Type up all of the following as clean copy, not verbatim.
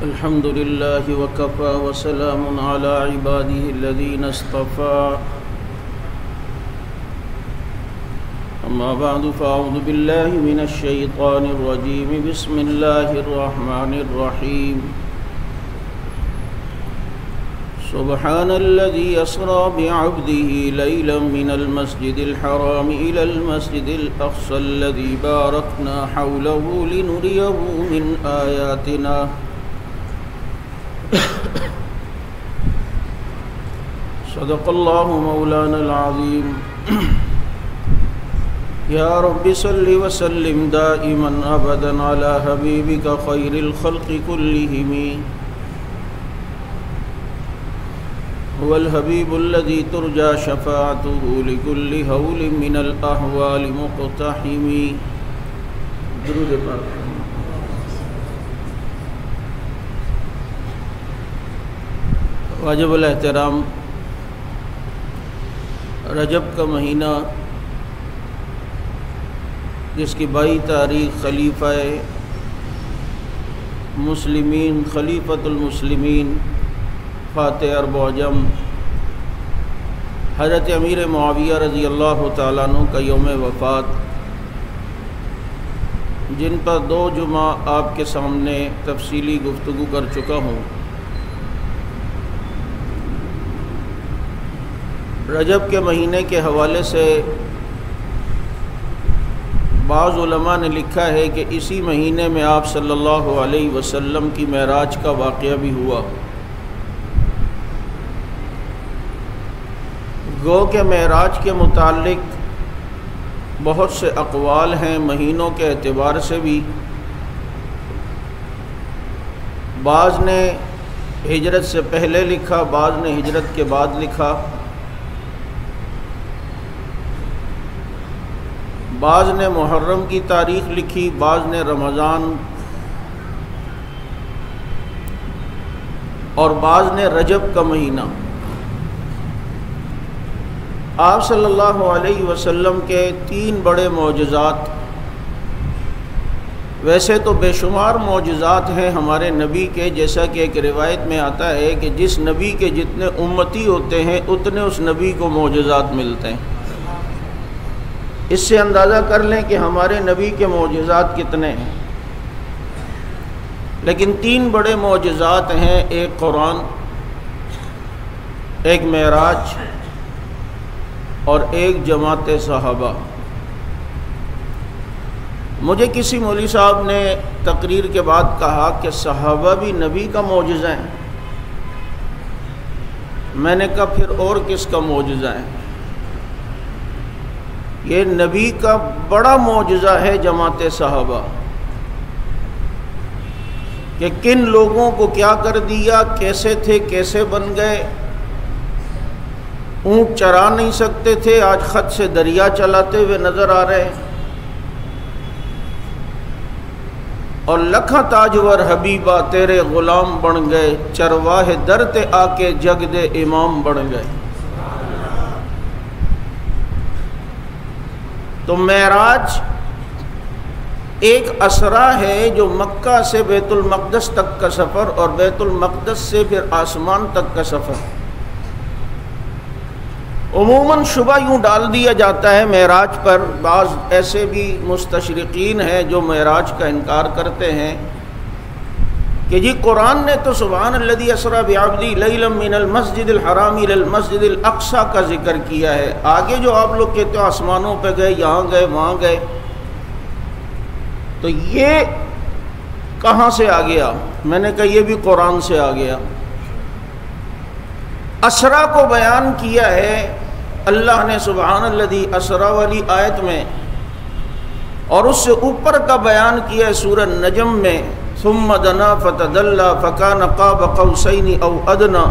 الحمد لله وكفى وسلام على عباده الذين اصطفى أما بعد فأعوذ بالله من الشيطان الرجيم بسم الله الرحمن الرحيم سبحان الذي أسرى بعبده ليلا من المسجد الحرام إلى المسجد الأقصى الذي باركنا حوله لنريه من آياتنا صدق الله مولانا العظيم يا رب صل وسلم دائما أبدا على حبيبك خير الخلق كلهم هو الحبيب الذي ترجى شفاعته لكل هول من الأحوال مقتحم درود پاک. واجب الاحترام رجب کا مہینہ جس کی 22 تاریخ خلیفہ مسلمین خلیفۃ المسلمین فاتح عرب و عجم حضرت امیر معاویہ رضی اللہ تعالیٰ عنہ کا یوم وفات، جن پر 2 جمعہ آپ کے سامنے تفصیلی گفتگو کر چکا ہوں. رجب کے مہینے کے حوالے سے بعض علماء نے لکھا ہے کہ اسی مہینے میں آپ صلی اللہ علیہ وسلم کی معراج کا واقعہ بھی ہوا. گو کہ معراج کے متعلق بہت سے اقوال ہیں مہینوں کے اعتبار سے بھی. بعض نے ہجرت سے پہلے لکھا، بعض نے ہجرت کے بعد لکھا، بعض نے محرم کی تاریخ لکھی، بعض نے رمضان اور بعض نے رجب کا مہینہ. آپ صلی اللہ علیہ وسلم کے 3 بڑے معجزات، ویسے تو بے شمار معجزات ہیں ہمارے نبی کے، جیسا کہ ایک روایت میں آتا ہے کہ جس نبی کے جتنے امتی ہوتے ہیں اتنے اس نبی کو معجزات ملتے ہیں. اس سے اندازہ کر لیں کہ ہمارے نبی کے معجزات کتنے ہیں. لیکن 3 بڑے معجزات ہیں، ایک قرآن، ایک معراج اور ایک جماعت صحابہ. مجھے کسی مولوی صاحب نے تقریر کے بعد کہا کہ صحابہ بھی نبی کا معجزہ ہیں. میں نے کہا پھر اور کس کا معجزہ ہے؟ یہ نبی کا بڑا معجزہ ہے جماعت صحابہ، کہ کن لوگوں کو کیا کر دیا، کیسے تھے، کیسے بن گئے. اونٹ چرا نہیں سکتے تھے، آج خط سے دریا چلاتے ہوئے نظر آ رہے ہیں. اور لکھاں تاجور حبیبہ تیرے غلام بن گئے، چرواہ در تے آ کے جگ دے امام بن گئے. تو معراج ایک اسرا ہے جو مکہ سے بیت المقدس تک کا سفر اور بیت المقدس سے پھر آسمان تک کا سفر. عموماً شبہ یوں ڈال دیا جاتا ہے معراج پر، بعض ایسے بھی مستشرقین ہیں جو معراج کا انکار کرتے ہیں کہ جی قرآن نے تو سبحان الذی اسری بعبدہ لیلا من المسجد الحرام الی المسجد الاقصی کا ذکر کیا ہے. آگے جو آپ لوگ کہتے ہو آسمانوں پہ گئے، یہاں گئے، وہاں گئے، تو یہ کہاں سے آ گیا؟ میں نے کہا یہ بھی قرآن سے آ گیا. اسرا کو بیان کیا ہے اللہ نے سبحان الذی اسری والی آیت میں، اور اس سے اوپر کا بیان کیا ہے سورہ نجم میں، ثم دنا فتدلی فکان قاب قوسین او ادنی.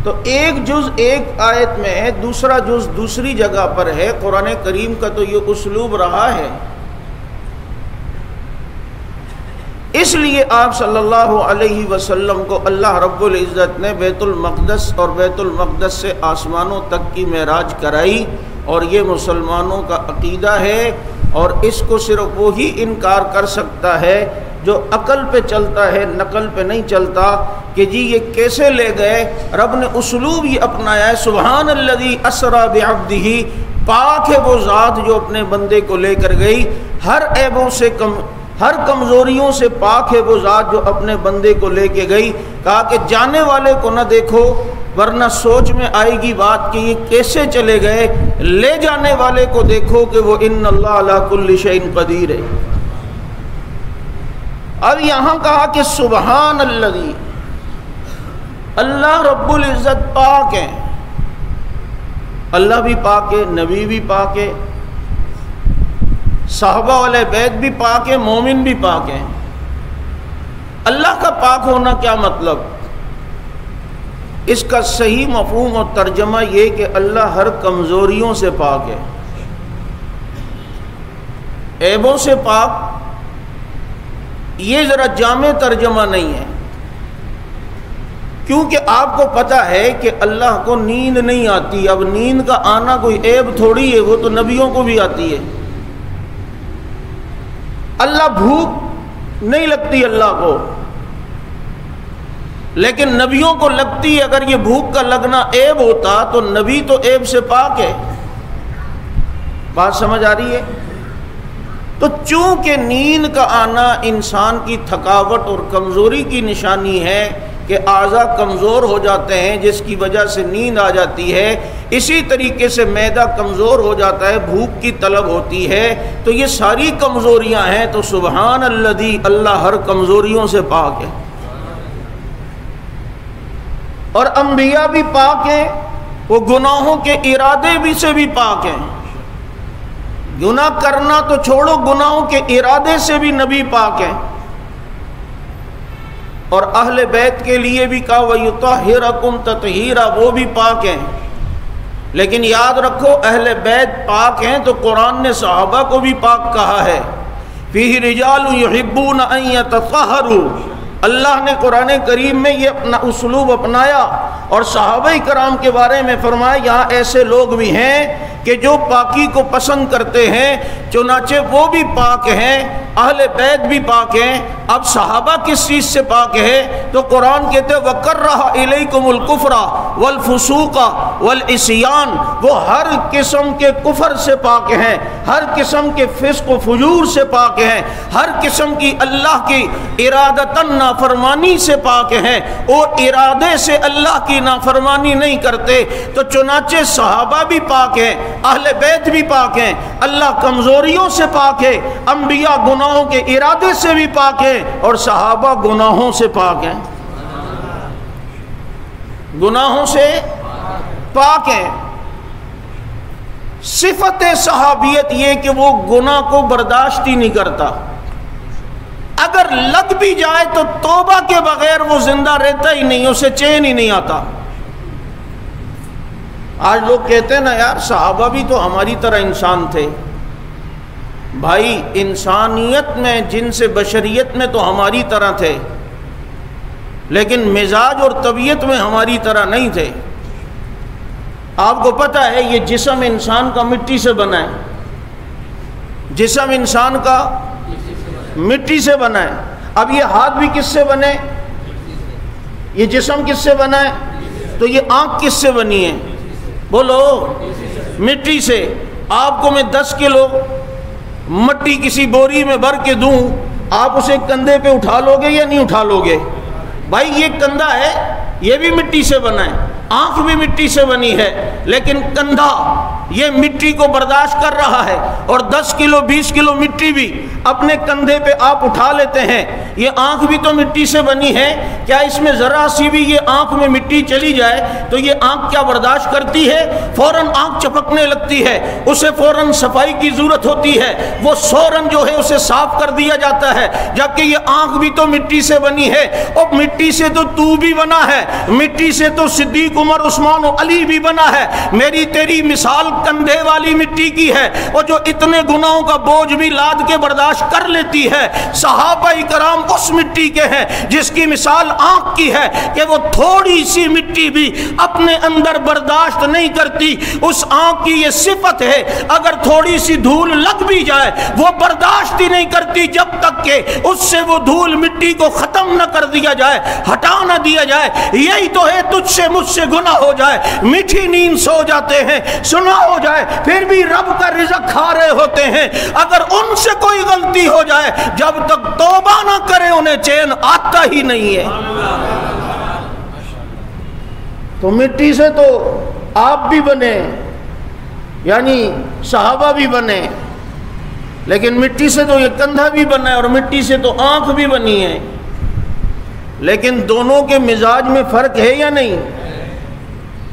تو ایک جز ایک آیت میں ہے، دوسرا جز دوسری جگہ پر ہے. قرآن کریم کا تو یہ اسلوب رہا ہے. اس لیے آپ صلی اللہ علیہ وسلم کو اللہ رب العزت نے بیت المقدس اور بیت المقدس سے آسمانوں تک کی معراج کرائی، اور یہ مسلمانوں کا عقیدہ ہے. اور اس کو صرف وہی انکار کر سکتا ہے جو عقل پہ چلتا ہے، نقل پہ نہیں چلتا کہ جی یہ کیسے لے گئے۔ رب نے اسلوب یہ اپنایا ہے، سبحان الذی اسری بعبدہ، پاک ہے وہ ذات جو اپنے بندے کو لے کر گئی، ہر عیبوں سے ہر کمزوریوں سے پاک ہے وہ ذات جو اپنے بندے کو لے کے گئی۔ کہا کہ جانے والے کو نہ دیکھو ورنہ سوچ میں آئے گی بات کہ یہ کیسے چلے گئے، لے جانے والے کو دیکھو کہ وہ ان اللہ علی کل شیء قدیر ہے۔ اب یہاں کہا کہ سبحان الذی، اللہ رب العزت پاک ہے، اللہ بھی پاک ہے، نبی بھی پاک ہے، صحابہ والے بیت بھی پاک ہے، مومن بھی پاک ہیں۔ اللہ کا پاک ہونا کیا مطلب؟ اس کا صحیح مفہوم اور ترجمہ یہ کہ اللہ ہر کمزوریوں سے پاک ہے، عیبوں سے پاک۔ یہ ذرا جامع ترجمہ نہیں ہے، کیونکہ آپ کو پتہ ہے کہ اللہ کو نیند نہیں آتی۔ اب نیند کا آنا کوئی عیب تھوڑی ہے، وہ تو نبیوں کو بھی آتی ہے۔ اللہ بھوک نہیں لگتی اللہ کو، لیکن نبیوں کو لگتی ہے۔ اگر یہ بھوک کا لگنا عیب ہوتا تو نبی تو عیب سے پاک ہے۔ بات سمجھ آ رہی ہے؟ تو چونکہ نیند کا آنا انسان کی تھکاوٹ اور کمزوری کی نشانی ہے کہ اعضاء کمزور ہو جاتے ہیں جس کی وجہ سے نیند آ جاتی ہے، اسی طریقے سے معدہ کمزور ہو جاتا ہے، بھوک کی طلب ہوتی ہے، تو یہ ساری کمزوریاں ہیں۔ تو سبحان الذی، اللہ ہر کمزوریوں سے پاک ہے۔ اور انبیاء بھی پاک ہیں، وہ گناہوں کے ارادے بھی سے بھی پاک ہیں۔ گناہ کرنا تو چھوڑو، گناہوں کے ارادے سے بھی نبی پاک ہیں۔ اور اہل بیت کے لیے بھی کہا وَيُطَهِّرَكُمْ تَطْهِيرًا، وہ بھی پاک ہیں۔ لیکن یاد رکھو اہل بیت پاک ہیں تو قرآن نے صحابہ کو بھی پاک کہا ہے، فِيهِ رِجَالٌ يُحِبُّونَ أَن يَتَطَهَّرُوا۔ اللہ نے قرآن کریم میں یہ اپنا اسلوب اپنایا اور صحابہ کرام کے بارے میں فرمایا یہاں ایسے لوگ بھی ہیں کہ جو پاکی کو پسند کرتے ہیں، چنانچہ وہ بھی پاک ہیں، اہل بیت بھی پاک ہیں۔ اب صحابہ کس چیز سے پاک ہے؟ تو قرآن کہتے ہیں وَكَرَّهَ إِلَيْكُمُ الْكُفْرَ وَالْفُسُوقَ وَالْعِصْيَانَ، وہ ہر قسم کے کفر سے پاک ہیں، ہر قسم کے فسق و فجور سے پاک ہیں، ہر قسم کی اللہ کی ارادتاً نافرمانی سے پاک ہیں، اور ارادے سے اللہ کی نافرمانی نہیں کرتے۔ تو چنانچہ صحابہ بھی پاک ہیں، اہل بیت بھی پاک ہیں، اللہ کمزوریوں سے پاک ہے، انبیاء گناہوں کے ارادے سے بھی پاک ہیں، اور صحابہ گناہوں سے پاک ہیں، گناہوں سے پاک ہیں۔ صفت صحابیت یہ کہ وہ گناہ کو برداشت ہی نہیں کرتا، اگر لگ بھی جائے تو توبہ کے بغیر وہ زندہ رہتا ہی نہیں، اسے چین ہی نہیں آتا۔ آج لوگ کہتے ہیں نا یار صحابہ بھی تو ہماری طرح انسان تھے۔ بھائی انسانیت میں، جنس بشریت میں تو ہماری طرح تھے، لیکن مزاج اور طبیعت میں ہماری طرح نہیں تھے۔ آپ کو پتہ ہے یہ جسم انسان کا مٹی سے بنا ہے، جسم انسان کا مٹی سے بنا ہے۔ اب یہ ہاتھ بھی کس سے بنے؟ یہ جسم کس سے بنا ہے؟ تو یہ آنکھ کس سے بنی ہے؟ بولو، مٹی سے۔ آپ کو میں 10 کلو مٹی کسی بوری میں بھر کے دوں، آپ اسے کندھے پہ اٹھا لو گے یا نہیں اٹھا لو گے؟ بھائی یہ کندھا ہے، یہ بھی مٹی سے بنا ہے، آنکھ بھی مٹی سے بنی ہے، لیکن کندھا یہ مٹی کو برداشت کر رہا ہے، اور 10 کلو 20 کلو مٹی بھی اپنے کندھے پہ آپ اٹھا لیتے ہیں۔ یہ آنکھ بھی تو مٹی سے بنی ہے، کیا اس میں ذرا سی بھی یہ آنکھ میں مٹی چلی جائے تو یہ آنکھ کیا برداشت کرتی ہے؟ فوراً آنکھ چپکنے لگتی ہے، اسے فوراً صفائی کی ضرورت ہوتی ہے، وہ فوراً جو ہے اسے صاف کر دیا جاتا ہے، جبکہ یہ آنکھ بھی تو مٹی سے بنی ہے۔ اور مٹی سے تو بھی بنا ہے، مٹی سے تو صدیق عمر عثمان و علی بھی بنا ہے، میری تیری مثال کندھے والی مٹی کی ہے اور جو اتنے گناہوں کا بوجھ بھی لاد کے برداشت کر لیتی ہے۔ صحابہ کرام اس مٹی کے ہیں جس کی مثال آنکھ کی ہے کہ وہ تھوڑی سی مٹی بھی اپنے اندر برداشت نہیں کرتی۔ اس آنکھ کی یہ صفت ہے، اگر تھوڑی سی دھول لگ بھی جائے وہ برداشت ہی نہیں کرتی جب تک کہ اس سے وہ دھول مٹی کو ختم نہ کر دیا جائے، ہٹا نہ دیا جائے۔ یہی تو ہے، تجھ سے مجھ سے گناہ ہو جائے، میٹھی نیند سو جاتے ہیں، سنا ہو جائے، پھر بھی رب کا رزق کھا رہے ہوتے ہیں۔ اگر ان سے کوئی غلطی ہو جائے، جب تک توبہ نہ کرے انہیں چین آتا ہی نہیں ہے۔ تو مٹی سے تو آپ بھی بنے، یعنی صحابہ بھی بنے، لیکن مٹی سے تو یہ کندھا بھی بنا ہے اور مٹی سے تو آنکھ بھی بنی ہے، لیکن دونوں کے مزاج میں فرق ہے یا نہیں؟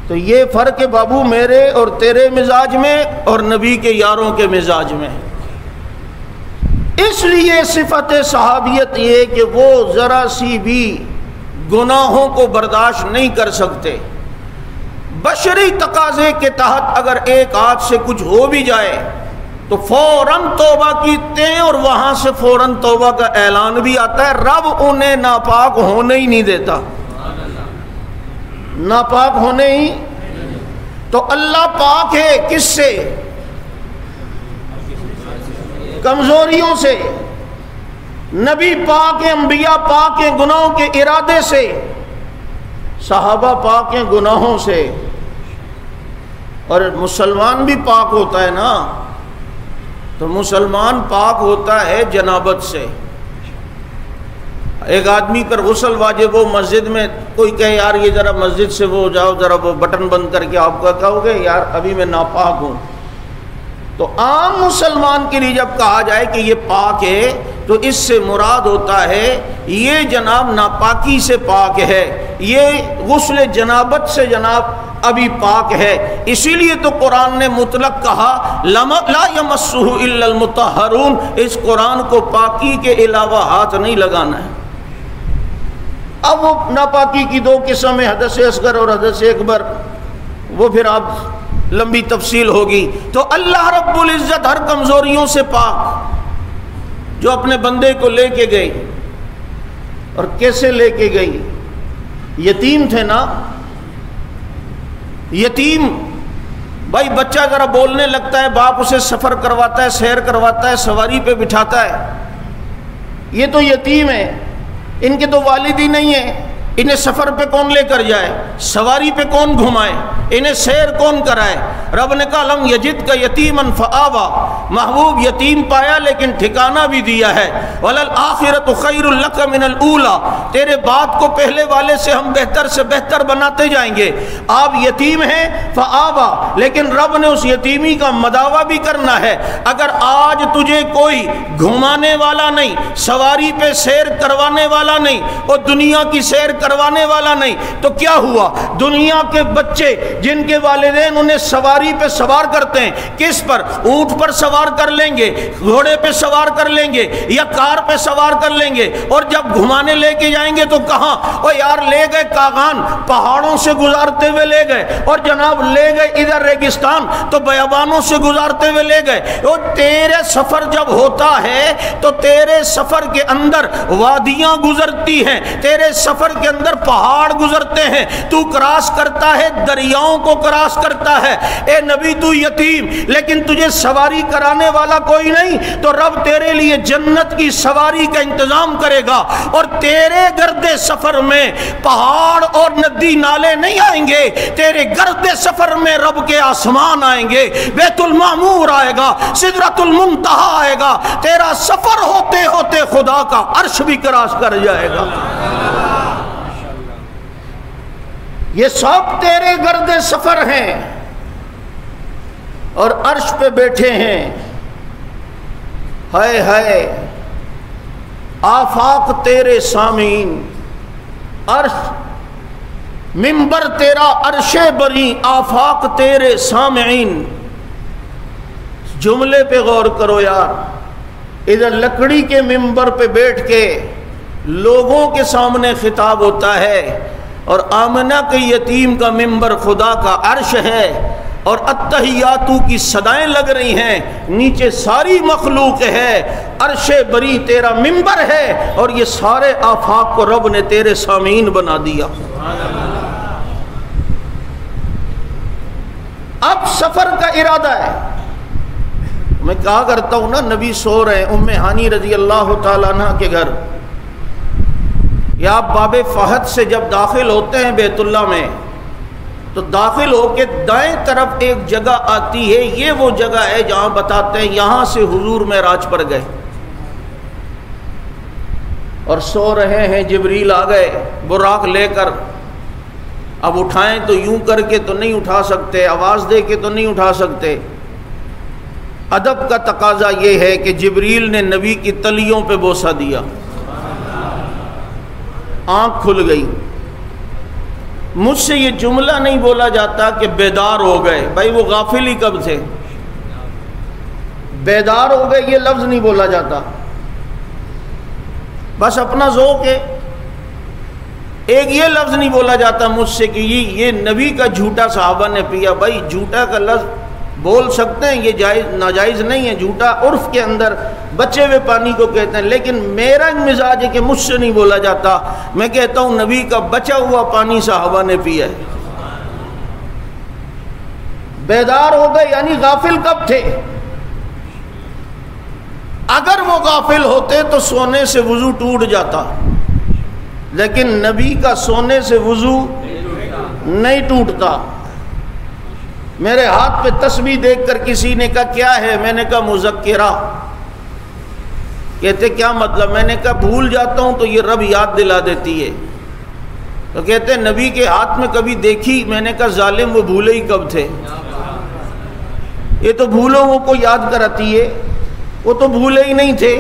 تو یہ فرق ہے بابو میرے اور تیرے مزاج میں اور نبی کے یاروں کے مزاج میں۔ اس لیے صفت صحابیت یہ کہ وہ ذرا سی بھی گناہوں کو برداشت نہیں کر سکتے۔ بشری تقاضے کے تحت اگر ایک ہاتھ سے کچھ ہو بھی جائے تو فوراً توبہ کیتے ہیں اور وہاں سے فوراً توبہ کا اعلان بھی آتا ہے۔ رب انہیں ناپاک ہونے ہی نہیں دیتا، ناپاک ہونے ہی۔ تو اللہ پاک ہے کس سے؟ کمزوریوں سے۔ نبی پاک ہیں، انبیاء پاک ہیں گناہوں کے ارادے سے، صحابہ پاک ہیں گناہوں سے، اور مسلمان بھی پاک ہوتا ہے نا، تو مسلمان پاک ہوتا ہے جنابت سے۔ ایک آدمی پر غسل واجب ہو، مسجد میں کوئی کہے یار یہ ذرا مسجد سے وہ جاؤ، ذرا وہ بٹن بند کر کے، آپ کا کہو گے یار ابھی میں ناپاک ہوں۔ تو عام مسلمان کے لیے جب کہا جائے کہ یہ پاک ہے تو اس سے مراد ہوتا ہے یہ جناب ناپاکی سے پاک ہے، یہ غسل جنابت سے جناب ابھی پاک ہے۔ اسی لیے تو قرآن نے مطلق کہا لا یمسہ الا المطہرون، اس قرآن کو پاکی کے علاوہ ہاتھ نہیں لگانا ہے۔ اب وہ ناپاکی کی دو قسم ہے، حدث اصغر اور حدث اکبر، وہ پھر آپ لمبی تفصیل ہوگی۔ تو اللہ رب العزت ہر کمزوریوں سے پاک، جو اپنے بندے کو لے کے گئی، اور کیسے لے کے گئی؟ یتیم تھے نا، یتیم بھائی بچہ ذرا بولنے لگتا ہے، باپ اسے سفر کرواتا ہے، سیر کرواتا ہے، سواری پہ بٹھاتا ہے، یہ تو یتیم ہے، ان کے تو والد ہی نہیں ہیں، انہیں سفر پہ کون لے کر جائے، سواری پہ کون گھمائے، انہیں سیر کون کرائے؟ رب نے کہا لم یجد کا یتیمن فآوا، محبوب یتیم پایا لیکن ٹھکانہ بھی دیا ہے، وللآخرۃ خیر لک من الاولی، تیرے بعد کو پہلے والے سے ہم بہتر سے بہتر بناتے جائیں گے۔ آپ یتیم ہیں فآوا، لیکن رب نے اس یتیمی کا مداوع بھی کرنا ہے۔ اگر آج تجھے کوئی گھمانے والا نہیں، سواری پہ سیر کروانے والا نہیں، اور دنیا کی سیر کروانے والا نہیں، تو کیا ہوا؟ دنیا کے بچے جن کے والدین انہیں سواری پہ سوار کرتے ہیں، کس پر؟ اونٹ پر سوار کر لیں گے، گھوڑے پہ سوار کر لیں گے، یا کار پہ سوار کر لیں گے، اور جب گھمانے لے کے جائیں گے تو کہاں؟ او یار لے گئے کاغان، پہاڑوں سے گزارتے ہوئے لے گئے، اور جناب لے گئے ادھر ریگستان تو بیابانوں سے گزارتے ہوئے لے گئے۔ اور تیرے سفر جب ہوتا ہے تو تیرے سفر کے اندر وادیاں گزرتی ہیں، تیرے سفر کے اندر پہاڑ گزرتے ہیں، تو کراس کرتا ہے، دریاؤں کو کراس کرتا ہے۔ اے نبی تو یتیم، لیکن تجھے سواری کرانے والا کوئی نہیں، تو رب تیرے لیے جنت کی سواری کا انتظام کرے گا، اور تیرے گرد سفر میں پہاڑ اور ندی نالے نہیں آئیں گے، تیرے گرد سفر میں رب کے آسمان آئیں گے، بیت المعمور آئے گا، سدرۃ المنتہا آئے گا، تیرا سفر ہوتے ہوتے خدا کا عرش بھی کراس کر جائے گا۔ یہ سب تیرے گرد سفر ہیں اور عرش پہ بیٹھے ہیں۔ ہائے ہائے آفاق تیرے سامعین، عرش منبر تیرا عرش بری، آفاق تیرے سامعین۔ جملے پہ غور کرو یار، ادھر لکڑی کے منبر پہ بیٹھ کے لوگوں کے سامنے خطاب ہوتا ہے، اور آمنہ کے یتیم کا منبر خدا کا عرش ہے، اور التحیاتو کی صدائیں لگ رہی ہیں، نیچے ساری مخلوق ہے، عرش بری تیرا منبر ہے، اور یہ سارے آفاق کو رب نے تیرے سامعین بنا دیا۔ اب سفر کا ارادہ ہے۔ میں کہا کرتا ہوں نا، نبی سو رہے ہیں ام ہانی رضی اللہ تعالیٰ عنہ کے گھر، یا آپ باب فہد سے جب داخل ہوتے ہیں بیت اللہ میں تو داخل ہو کے دائیں طرف ایک جگہ آتی ہے، یہ وہ جگہ ہے جہاں بتاتے ہیں یہاں سے حضور معراج پر گئے، اور سو رہے ہیں، جبریل آ گئے براق لے کر۔ اب اٹھائیں تو یوں کر کے تو نہیں اٹھا سکتے، آواز دے کے تو نہیں اٹھا سکتے۔ ادب کا تقاضا یہ ہے کہ جبریل نے نبی کی تلیوں پہ بوسہ دیا، آنکھ کھل گئی۔ مجھ سے یہ جملہ نہیں بولا جاتا کہ بیدار ہو گئے، بھائی وہ غافل ہی کب تھے، بیدار ہو گئے یہ لفظ نہیں بولا جاتا، بس اپنا ذوق ہے۔ ایک یہ لفظ نہیں بولا جاتا مجھ سے کہ یہ نبی کا جھوٹا صحابہ نے پیا، بھائی جھوٹا کا لفظ بول سکتے ہیں، یہ جائز ناجائز نہیں ہے، جھوٹا عرف کے اندر بچے ہوئے پانی کو کہتے ہیں، لیکن میرا مزاج ہے کہ مجھ سے نہیں بولا جاتا، میں کہتا ہوں نبی کا بچا ہوا پانی صحابہ نے پیا ہے۔ بیدار ہو گئے یعنی غافل کب تھے؟ اگر وہ غافل ہوتے تو سونے سے وضو ٹوٹ جاتا، لیکن نبی کا سونے سے وضو نہیں ٹوٹتا۔ میرے ہاتھ پہ تسبیح دیکھ کر کسی نے کہا کیا ہے؟ میں نے کہا مذکرہ۔ کہتے کیا مطلب؟ میں نے کہا بھول جاتا ہوں تو یہ رب یاد دلا دیتی ہے۔ تو کہتے نبی کے ہاتھ میں کبھی دیکھی؟ میں نے کہا ظالم وہ بھولے ہی کب تھے، یہ تو بھولوں کو یاد کراتی ہے، وہ تو بھولے ہی نہیں تھے۔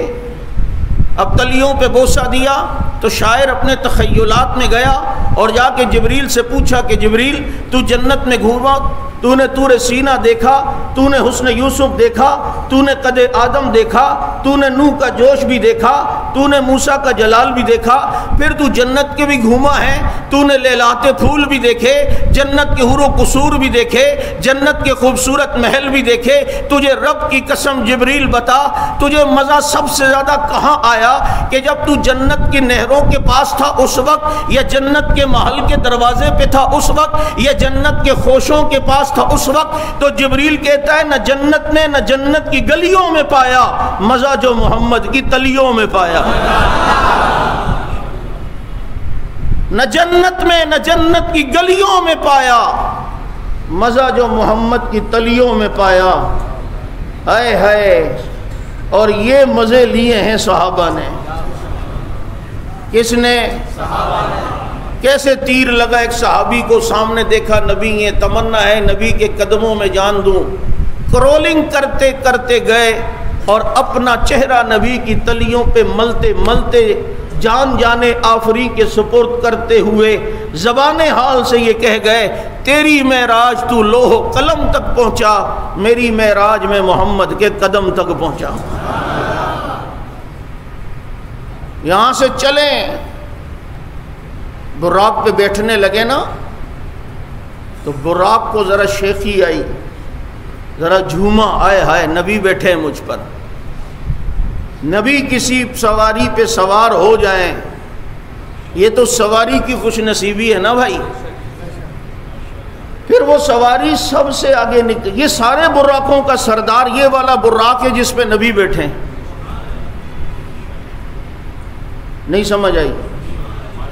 اب تلیوں پہ بوسہ دیا تو شاعر اپنے تخیلات میں گیا اور جا کے جبریل سے پوچھا کہ جبریل تو جنت میں گھوما، تو نے طور سینہ دیکھا، تو نے حسن یوسف دیکھا، تو نے قد آدم دیکھا، تو نے نوح کا جوش بھی دیکھا، تو نے موسیٰ کا جلال بھی دیکھا، پھر تو جنت کے بھی گھوما ہے، تو نے لیلاتے پھول بھی دیکھے، جنت کے حور و قصور بھی دیکھے، جنت کے خوبصورت محل بھی دیکھے، تجھے رب کی قسم جبریل بتا تجھے مزہ سب سے زیادہ کہاں آیا؟ کہ جب تو جنت کی نہروں کے پاس تھا اس وقت، یا جنت کے محل کے دروازے پہ تھا اس وقت، یا جنت کے خوشوں کے پاس تھا اس وقت؟ تو جبریل کہتا ہے نہ جنت میں نہ جنت کی گلیوں میں پایا مزہ جو محمد کی تلیوں میں پایا۔ نہ جنت میں نہ جنت کی گلیوں میں پایا مزہ جو محمد کی تلیوں میں پایا۔ ہائے ہائے، اور یہ مزے لیے ہیں صحابہ نے۔ کس نے؟ صحابہ نے۔ کیسے تیر لگا ایک صحابی کو، سامنے دیکھا نبی ہے، تمنا ہے نبی کے قدموں میں جان دوں، کرولنگ کرتے کرتے گئے اور اپنا چہرہ نبی کی تلیوں پہ ملتے ملتے جان جانے آفری کے سپرد کرتے ہوئے زبان حال سے یہ کہہ گئے تیری معراج تو لوح قلم تک پہنچا، میری معراج میں محمد کے قدم تک پہنچا۔ یہاں سے چلیں، براق پہ بیٹھنے لگے نا تو براق کو ذرا شیخی آئی، ذرا جھوما، آئے ہائے نبی بیٹھے ہیں مجھ پر۔ نبی کسی سواری پہ سوار ہو جائیں یہ تو سواری کی خوش نصیبی ہے نا بھائی۔ پھر وہ سواری سب سے آگے نکل، یہ سارے براقوں کا سردار یہ والا براق ہے جس پہ نبی بیٹھے ہیں۔ نہیں سمجھ آئی؟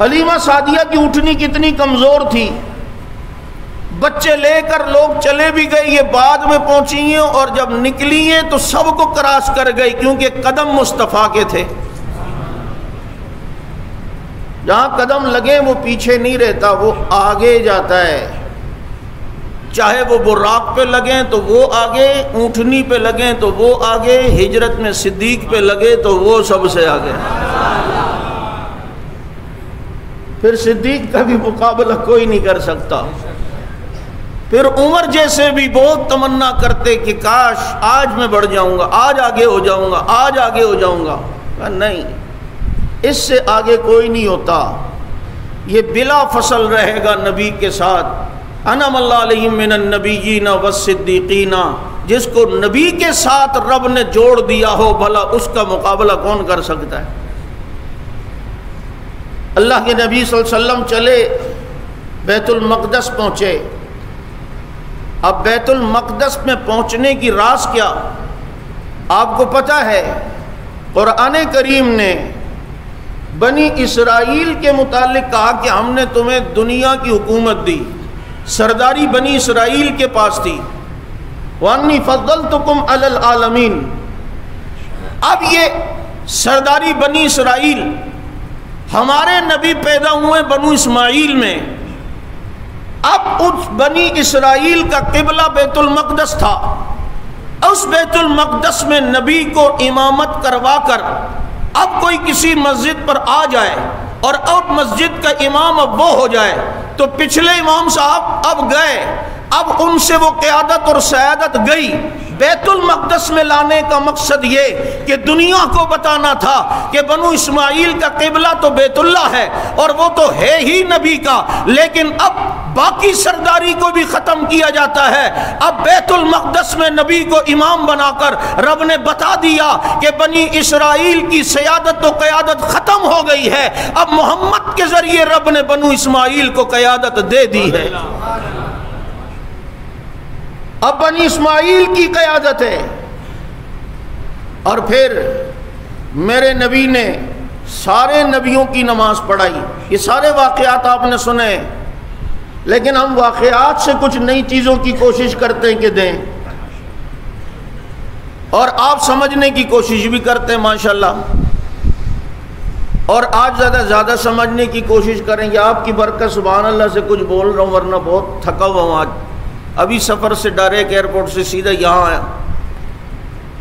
حلیمہ سعدیہ کی اٹھنی کتنی کمزور تھی، بچے لے کر لوگ چلے بھی گئے، یہ بعد میں پہنچی ہیں، اور جب نکلی ہیں تو سب کو کراس کر گئی کیونکہ قدم مصطفیٰ کے تھے۔ جہاں قدم لگے وہ پیچھے نہیں رہتا، وہ آگے جاتا ہے، چاہے وہ براق پہ لگیں تو وہ آگے، اونٹنی پہ لگیں تو وہ آگے، ہجرت میں صدیق پہ لگے تو وہ سب سے آگے۔ پھر صدیق کا بھی مقابلہ کوئی نہیں کر سکتا۔ پھر عمر جیسے بھی بہت تمنا کرتے کہ کاش آج میں بڑھ جاؤں گا، آج آگے ہو جاؤں گا، آج آگے ہو جاؤں گا، نہیں، اس سے آگے کوئی نہیں ہوتا۔ یہ بلا فصل رہے گا نبی کے ساتھ، انعم اللہ علیہم من النبیین والصدیقین، جس کو نبی کے ساتھ رب نے جوڑ دیا ہو، بھلا اس کا مقابلہ کون کر سکتا ہے؟ اللہ کے نبی صلی اللہ علیہ وسلم چلے بیت المقدس پہنچے۔ اب بیت المقدس میں پہنچنے کی راز کیا آپ کو پتہ ہے؟ قرآن کریم نے بنی اسرائیل کے متعلق کہا کہ ہم نے تمہیں دنیا کی حکومت دی، سرداری بنی اسرائیل کے پاس تھی، وَأَنِّي فَضَّلْتُكُمْ عَلَى الْعَالَمِينَ۔ اب یہ سرداری بنی اسرائیل، ہمارے نبی پیدا ہوئے بنو اسماعیل میں، اب اس بنی اسرائیل کا قبلہ بیت المقدس تھا، اس بیت المقدس میں نبی کو امامت کروا کر اب کوئی کسی مسجد پر آ جائے اور اب مسجد کا امام اب وہ ہو جائے تو پچھلے امام صاحب اب گئے، اب ان سے وہ قیادت اور سیادت گئی۔ بیت المقدس میں لانے کا مقصد یہ کہ دنیا کو بتانا تھا کہ بنو اسماعیل کا قبلہ تو بیت اللہ ہے اور وہ تو ہے ہی نبی کا، لیکن اب باقی سرداری کو بھی ختم کیا جاتا ہے۔ اب بیت المقدس میں نبی کو امام بنا کر رب نے بتا دیا کہ بنی اسرائیل کی سیادت و قیادت ختم ہو گئی ہے، اب محمد کے ذریعے رب نے بنو اسماعیل کو قیادت دے دی ہے، اب بنی اسماعیل کی قیادت ہے۔ اور پھر میرے نبی نے سارے نبیوں کی نماز پڑھائی، یہ سارے واقعات آپ نے سنے، لیکن ہم واقعات سے کچھ نئی چیزوں کی کوشش کرتے ہیں کہ دیں، اور آپ سمجھنے کی کوشش بھی کرتے ہیں ماشاءاللہ، اور آج زیادہ سمجھنے کی کوشش کریں گے۔ آپ کی برکت، سبحان اللہ سے کچھ بول رہا ہوں، ورنہ بہت تھکا ہوا ہوں۔ آج ابھی سفر سے ڈائریکٹ ایئرپورٹ سے سیدھا یہاں آیا،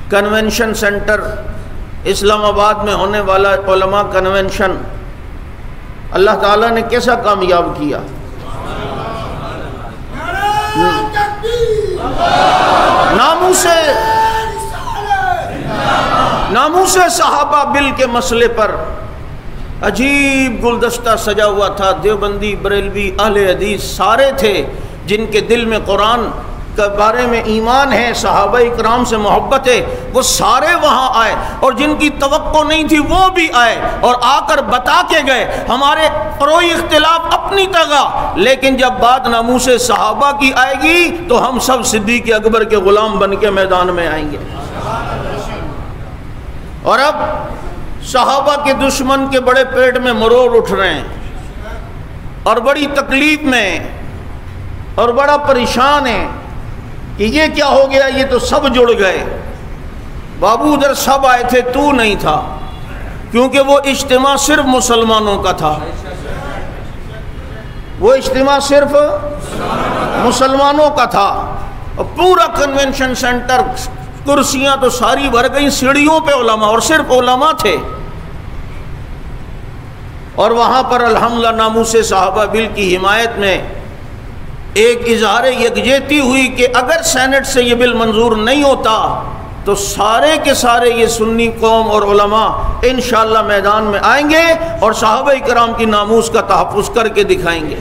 کنونشن سینٹر اسلام آباد میں ہونے والا علماء کنونشن، اللہ تعالیٰ نے کیسا کامیاب کیا۔ ناموس صحابہ بل کے مسئلے پر عجیب گلدستہ سجا ہوا تھا، دیوبندی، بریلوی، اہل حدیث سارے تھے جن کے دل میں قرآن کے بارے میں ایمان ہے، صحابہ اکرام سے محبت ہے، وہ سارے وہاں آئے، اور جن کی توقع نہیں تھی وہ بھی آئے اور آ کر بتا کے گئے۔ ہمارے فروعی اختلاف اپنی جگہ، لیکن جب بات ناموس صحابہ کی آئے گی تو ہم سب صدیق اکبر کے غلام بن کے میدان میں آئیں گے۔ اور اب صحابہ کے دشمن کے بڑے پیٹ میں مروڑ اٹھ رہے ہیں اور بڑی تکلیف میں اور بڑا پریشان ہے کہ یہ کیا ہو گیا، یہ تو سب جڑ گئے۔ بابو ادھر سب آئے تھے، تو نہیں تھا، کیونکہ وہ اجتماع صرف مسلمانوں کا تھا، وہ اجتماع صرف مسلمانوں کا تھا، اور پورا کنونشن سینٹر کرسیاں تو ساری بھر گئی، سیڑھیوں پہ علماء، اور صرف علماء تھے، اور وہاں پر الحمدللہ ناموس صحابہ بل کی حمایت میں ایک اظہار یکجہتی ہوئی کہ اگر سینٹ سے یہ بل منظور نہیں ہوتا تو سارے کے سارے یہ سنی قوم اور علماء انشاءاللہ میدان میں آئیں گے اور صحابہ کرام کی ناموس کا تحفظ کر کے دکھائیں گے۔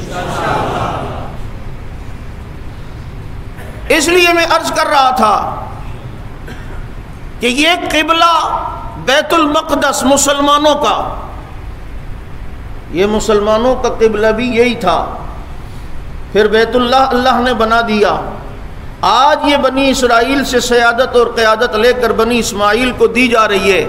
اس لیے میں عرض کر رہا تھا کہ یہ قبلہ بیت المقدس مسلمانوں کا، یہ مسلمانوں کا قبلہ بھی یہی تھا، پھر بیت اللہ اللہ نے بنا دیا۔ آج یہ بنی اسرائیل سے سیادت اور قیادت لے کر بنی اسماعیل کو دی جا رہی ہے،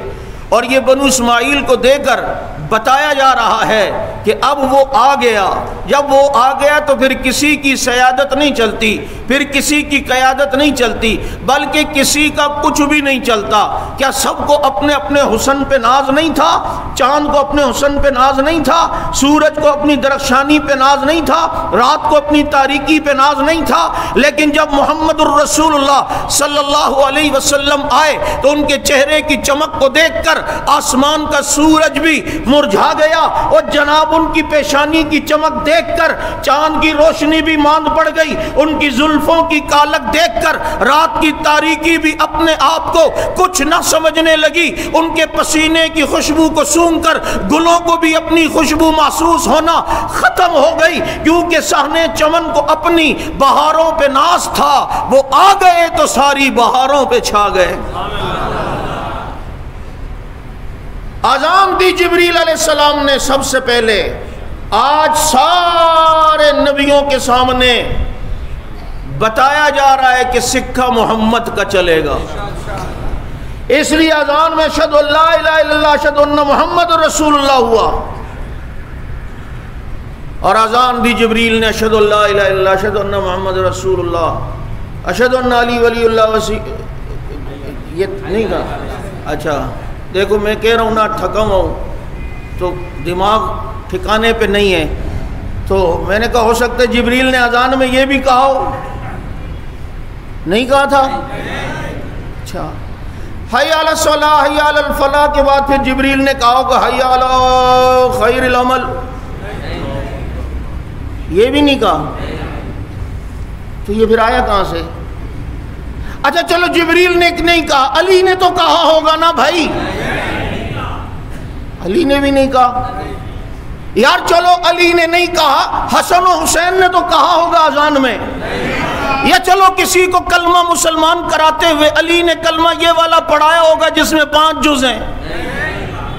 اور یہ بنو اسماعیل کو دے کر بتایا جا رہا ہے کہ اب وہ آ گیا۔ جب وہ آ گیا تو پھر کسی کی سیادت نہیں چلتی، پھر کسی کی قیادت نہیں چلتی، بلکہ کسی کا کچھ بھی نہیں چلتا۔ کیا سب کو اپنے اپنے حسن پہ ناز نہیں تھا؟ چاند کو اپنے حسن پہ ناز نہیں تھا؟ سورج کو اپنی درخشانی پہ ناز نہیں تھا؟ رات کو اپنی تاریکی پہ ناز نہیں تھا؟ لیکن جب محمد الرسول اللہ صلی اللہ علیہ وسلم آئے تو ان کے چہرے کی چمک کو دیکھ کر آسمان کا سورج بھی مرجھا گیا، اور جناب ان کی پیشانی کی چمک دیکھ کر چاند کی روشنی بھی ماند پڑ گئی، ان کی زلفوں کی کالک دیکھ کر رات کی تاریکی بھی اپنے آپ کو کچھ نہ سمجھنے لگی، ان کے پسینے کی خوشبو کو سونگھ کر گلوں کو بھی اپنی خوشبو محسوس ہونا ختم ہو گئی، کیونکہ صحنے چمن کو اپنی بہاروں پہ ناز تھا، وہ آ گئے تو ساری بہاروں پہ چھا گئے۔ اذان دی جبریل علیہ السلام نے سب سے پہلے، آج سارے نبیوں کے سامنے بتایا جا رہا ہے کہ سکہ محمد کا چلے گا، اس لیے اذان میں اشہد ان لا الہ الا اللہ اشہد ان محمد رسول اللہ ہوا، اور اذان دی جبریل نے اشہد ان لا الہ الا اللہ اشہد ان محمد رسول اللہ اشہد ان علی ولی اللہ وسی، یہ نہیں کہا۔ اچھا دیکھو میں کہہ رہا ہوں نا تھکا ہوا ہوں تو دماغ ٹھکانے پہ نہیں ہے، تو میں نے کہا ہو سکتا ہے جبریل نے اذان میں یہ بھی کہا ہو، نہیں کہا تھا؟ اچھا حی علی الصلاۃ حی علی الفلاح کے بعد پھر جبریل نے کہا ہوگا حی علی خیر العمل، یہ بھی نہیں کہا، تو یہ پھر آیا کہاں سے؟ اچھا چلو جبریل نے نہیں کہا، علی نے تو کہا ہوگا نا بھائی، علی نے بھی نہیں کہا یار، چلو علی نے نہیں کہا، حسن و حسین نے تو کہا ہوگا اذان میں، یا چلو کسی کو کلمہ مسلمان کراتے ہوئے علی نے کلمہ یہ والا پڑھایا ہوگا جس میں 5 جز ہیں۔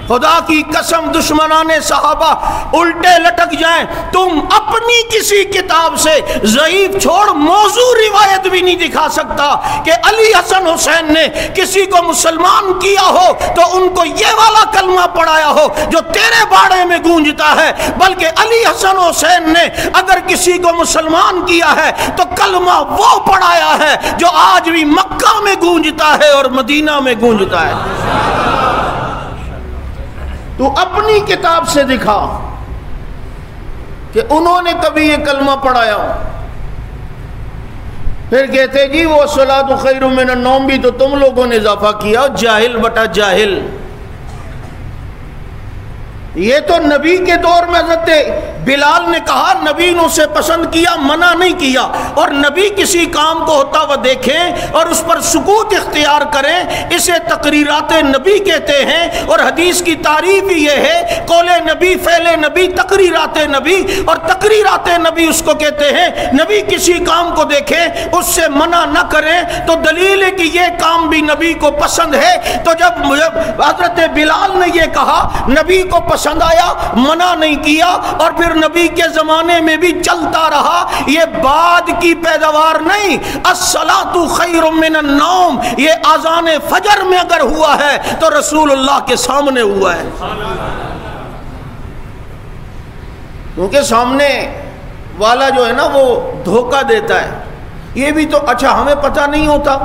خدا کی قسم دشمنان صحابہ الٹے لٹک جائیں، تم اپنی کسی کتاب سے ضعیف چھوڑ موضوع روایت بھی نہیں دکھا سکتا کہ علی حسن حسین نے کسی کو مسلمان کیا ہو تو ان کو یہ والا کلمہ پڑھایا ہو جو تیرے باڑے میں گونجتا ہے، بلکہ علی حسن حسین نے اگر کسی کو مسلمان کیا ہے تو کلمہ وہ پڑھایا ہے جو آج بھی مکہ میں گونجتا ہے اور مدینہ میں گونجتا ہے۔ تو اپنی کتاب سے دکھا کہ انہوں نے کبھی یہ کلمہ پڑھایا ہو، پھر کہتے جی وہ الصلاۃ خیر من النوم بھی تو تم لوگوں نے اضافہ کیا، جاہل بٹا جاہل۔ یہ تو نبی کے دور میں حضرت بلال نے کہا، نبی نے اسے پسند کیا، منع نہیں کیا، اور نبی کسی کام کو ہوتا ہوا دیکھیں اور اس پر سکوت اختیار کریں، اسے تقریرات نبی کہتے ہیں، اور حدیث کی تعریف یہ ہے قول نبی فعل نبی تقریرات نبی، اور تقریرات نبی اس کو کہتے ہیں نبی کسی کام کو دیکھیں اس سے منع نہ کریں تو دلیل ہے کہ یہ کام بھی نبی کو پسند ہے۔ تو جب حضرت بلال نے یہ کہا، نبی کو پسند آیا، منع نہیں کیا، اور پھر نبی کے زمانے میں بھی چلتا رہا، یہ بعد کی پیداوار نہیں۔ الصلاۃ خیر من النوم یہ اذان فجر میں اگر ہوا ہے تو رسول اللہ کے سامنے ہوا ہے، کیونکہ سامنے والا جو ہے نا وہ دھوکہ دیتا ہے۔ یہ بھی تو اچھا ہمیں پتہ نہیں ہوتا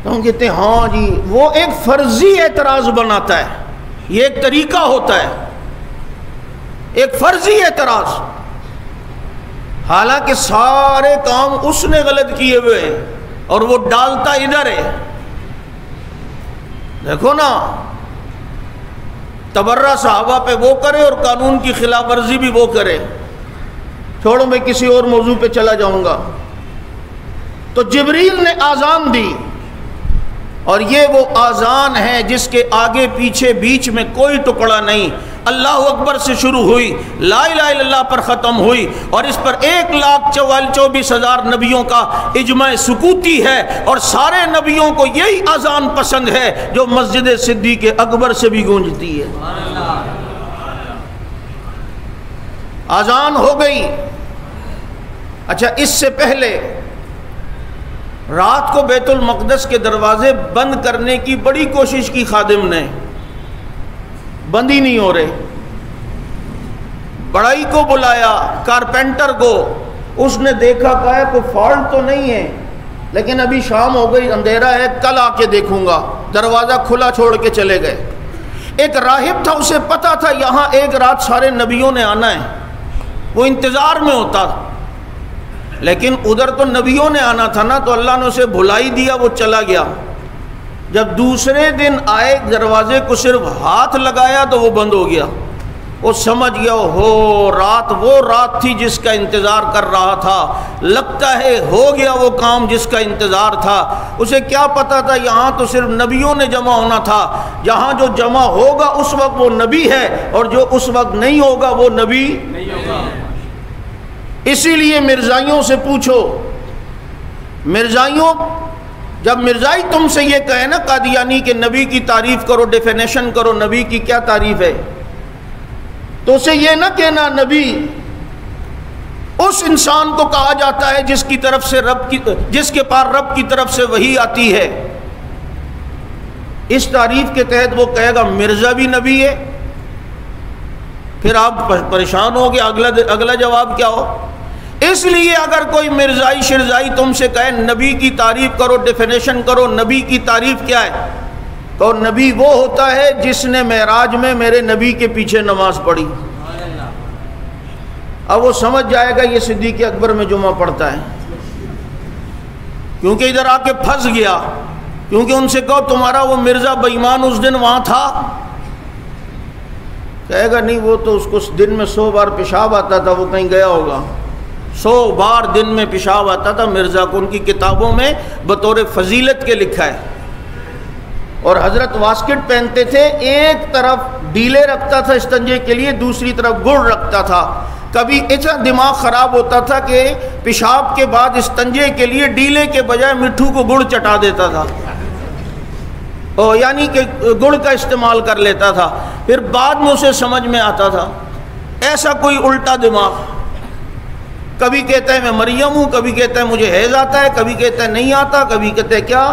تو ہم کہتے ہیں ہاں جی، وہ ایک فرضی اعتراض بناتا ہے، یہ ایک طریقہ ہوتا ہے، ایک فرضی اعتراض، حالانکہ سارے کام اس نے غلط کیے ہوئے ہیں اور وہ ڈالتا ادھر ہے۔ دیکھو نا تبرہ صحابہ پہ وہ کرے اور قانون کی خلاف ورزی بھی وہ کرے۔ چھوڑو میں کسی اور موضوع پہ چلا جاؤں گا۔ تو جبریل نے آذان دی، اور یہ وہ آذان ہے جس کے آگے پیچھے بیچ میں کوئی ٹکڑا نہیں، اللہ اکبر سے شروع ہوئی، لا الہ الا اللہ پر ختم ہوئی، اور اس پر 1,24,000 نبیوں کا اجماع سکوتی ہے، اور سارے نبیوں کو یہی آذان پسند ہے جو مسجد صدیق اکبر سے بھی گونجتی ہے۔ آذان ہو گئی۔ اچھا اس سے پہلے رات کو بیت المقدس کے دروازے بند کرنے کی بڑی کوشش کی خادم نے، بند ہی نہیں ہو رہے۔ بڑائی کو بلایا، کارپینٹر کو، اس نے دیکھا، کہا کوئی فالٹ تو نہیں ہے، لیکن ابھی شام ہو گئی، اندھیرا ہے، کل آ کے دیکھوں گا۔ دروازہ کھلا چھوڑ کے چلے گئے۔ ایک راہب تھا، اسے پتا تھا یہاں ایک رات سارے نبیوں نے آنا ہے، وہ انتظار میں ہوتا، لیکن ادھر تو نبیوں نے آنا تھا نا، تو اللہ نے اسے بھلا ہی دیا، وہ چلا گیا۔ جب دوسرے دن آئے، دروازے کو صرف ہاتھ لگایا تو وہ بند ہو گیا۔ وہ سمجھ گیا ہو رات وہ رات تھی جس کا انتظار کر رہا تھا، لگتا ہے ہو گیا وہ کام جس کا انتظار تھا۔ اسے کیا پتا تھا یہاں تو صرف نبیوں نے جمع ہونا تھا، یہاں جو جمع ہوگا اس وقت وہ نبی ہے، اور جو اس وقت نہیں ہوگا وہ نبی نہیں ہوگا۔ اسی لیے مرزائیوں سے پوچھو، مرزائیوں جب مرزائی تم سے یہ کہے نا قادیانی کہ نبی کی تعریف کرو، ڈیفینیشن کرو، نبی کی کیا تعریف ہے، تو اسے یہ نہ کہنا نبی اس انسان کو کہا جاتا ہے جس کی طرف سے جس کے پاس رب کی طرف سے وحی آتی ہے۔ اس تعریف کے تحت وہ کہے گا مرزا بھی نبی ہے، پھر آپ پریشان ہو گے اگلا جواب کیا ہو۔ اس لیے اگر کوئی مرزائی شرزائی تم سے کہے نبی کی تعریف کرو، ڈیفینیشن کرو، نبی کی تعریف کیا ہے، تو نبی وہ ہوتا ہے جس نے معراج میں میرے نبی کے پیچھے نماز پڑھی۔ اب وہ سمجھ جائے گا یہ صدیق اکبر میں جمعہ پڑھتا ہے، کیونکہ ادھر آ کے پھنس گیا، کیونکہ ان سے کہو تمہارا وہ مرزا بے ایمان اس دن وہاں تھا، کہے گا نہیں وہ تو اس کو دن میں 100 بار پیشاب آتا تھا، وہ کہیں گیا ہوگا، 100 بار دن میں پیشاب آتا تھا مرزا کو، ان کی کتابوں میں بطور فضیلت کے لکھا ہے۔ اور حضرت واسکٹ پہنتے تھے، ایک طرف ڈیلے رکھتا تھا استنجے کے لیے، دوسری طرف گڑ رکھتا تھا۔ کبھی اتنا دماغ خراب ہوتا تھا کہ پیشاب کے بعد استنجے کے لیے ڈیلے کے بجائے مٹھو کو گڑ چٹا دیتا تھا، یعنی کہ گڑ کا استعمال کر لیتا تھا، پھر بعد میں اسے سمجھ میں آتا تھا۔ ایسا کوئی الٹا دماغ، کبھی کہتا ہے میں مریم ہوں، کبھی کہتا ہے مجھے حیض آتا ہے، کبھی کہتا ہے نہیں آتا، کبھی کہتا ہے کیا۔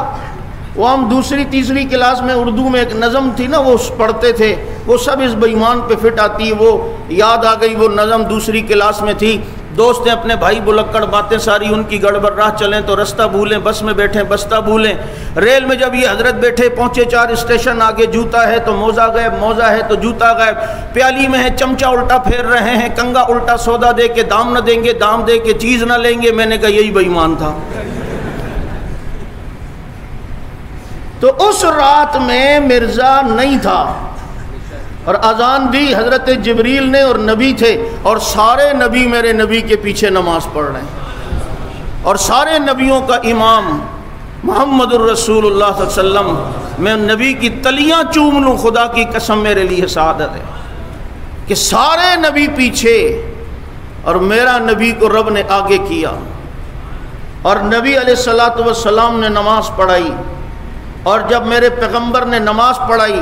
وہ ہم دوسری تیسری کلاس میں اردو میں ایک نظم تھی نا وہ پڑھتے تھے، وہ سب اس بے ایمان پہ فٹ آتی ہے، وہ یاد آ گئی، وہ نظم دوسری کلاس میں تھی۔ دوست ہیں اپنے بھائی بلکڑ باتیں ساری ان کی گڑبڑ، راہ چلیں تو رستہ بھولیں، بس میں بیٹھیں بستہ بھولیں، ریل میں جب یہ حضرت بیٹھے پہنچے 4 اسٹیشن آگے، جوتا ہے تو موزہ غائب، موزہ ہے تو جوتا غائب، پیالی میں ہے چمچہ الٹا پھیر رہے ہیں، کنگا الٹا سودا دے کے دام نہ دیں گے، دام دے کے چیز نہ لیں گے۔ میں نے کہا یہی بے ایمان تھا۔ تو اس رات میں مرزا نہیں تھا، اور اذان دی حضرت جبریل نے، اور نبی تھے، اور سارے نبی میرے نبی کے پیچھے نماز پڑھ رہے ہیں، اور سارے نبیوں کا امام محمد الرسول اللہ صلی اللہ علیہ وسلم۔ میں نبی کی تلیاں چوم لوں، خدا کی قسم میرے لیے سعادت ہے کہ سارے نبی پیچھے اور میرا نبی کو رب نے آگے کیا، اور نبی علیہ الصلوۃ والسلام نے نماز پڑھائی، اور جب میرے پیغمبر نے نماز پڑھائی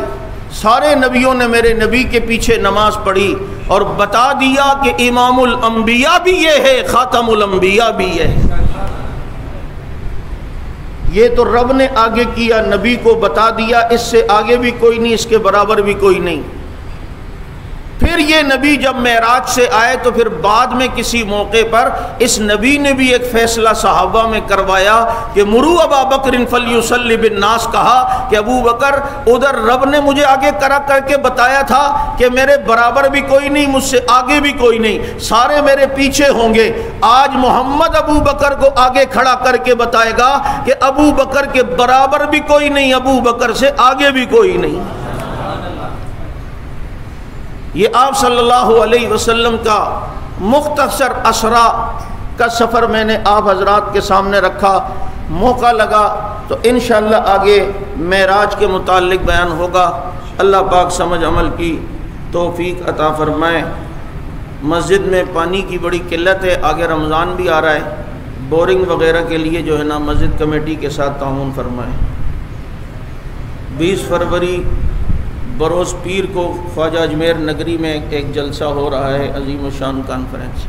سارے نبیوں نے میرے نبی کے پیچھے نماز پڑھی، اور بتا دیا کہ امام الانبیاء بھی یہ ہے، خاتم الانبیاء بھی یہ ہے۔ یہ تو رب نے آگے کیا، نبی کو بتا دیا، اس سے آگے بھی کوئی نہیں، اس کے برابر بھی کوئی نہیں۔ پھر یہ نبی جب معراج سے آئے تو پھر بعد میں کسی موقع پر اس نبی نے بھی ایک فیصلہ صحابہ میں کروایا کہ مرو ابا بکر فلیصلی بالناس، کہا کہ ابو بکر ادھر رب نے مجھے آگے کرا کر کے بتایا تھا کہ میرے برابر بھی کوئی نہیں، مجھ سے آگے بھی کوئی نہیں، سارے میرے پیچھے ہوں گے۔ آج محمد ابو بکر کو آگے کھڑا کر کے بتائے گا کہ ابو بکر کے برابر بھی کوئی نہیں، ابو بکر سے آگے بھی کوئی نہیں۔ یہ آپ صلی اللہ علیہ وسلم کا مختصر اسرا کا سفر میں نے آپ حضرات کے سامنے رکھا، موقع لگا تو انشاءاللہ آگے معراج کے متعلق بیان ہوگا۔ اللہ پاک سمجھ عمل کی توفیق عطا فرمائے۔ مسجد میں پانی کی بڑی قلت ہے، آگے رمضان بھی آ رہا ہے، بورنگ وغیرہ کے لیے جو ہے نا مسجد کمیٹی کے ساتھ تعاون فرمائیں۔ 20 فروری بروز پیر کو خواجہ اجمیر نگری میں ایک جلسہ ہو رہا ہے، عظیم الشان کانفرنس۔